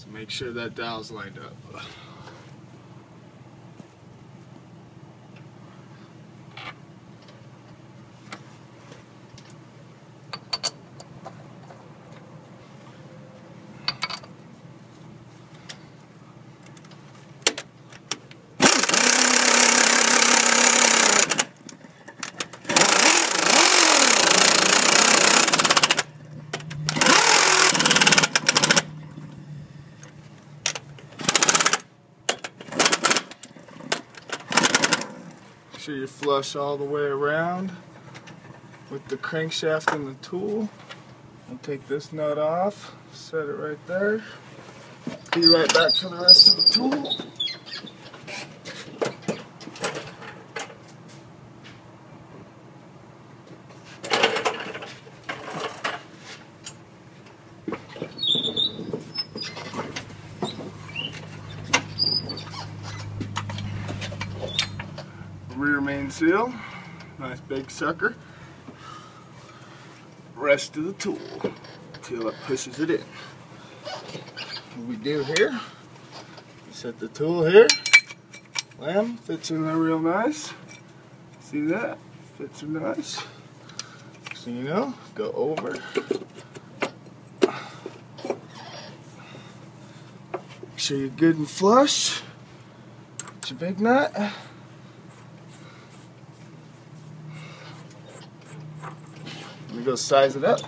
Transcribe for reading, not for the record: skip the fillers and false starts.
So make sure that dowel's lined up. Make sure you flush all the way around with the crankshaft and the tool. I'll take this nut off, set it right there. Be right back for the rest of the tool. Rear main seal, nice big sucker. Rest of the tool until it pushes it in. What we do here, set the tool here, lamb fits in there real nice. See that? Fits in nice. So you know, go over. Make sure you're good and flush. Get your big nut. Let me go size it up.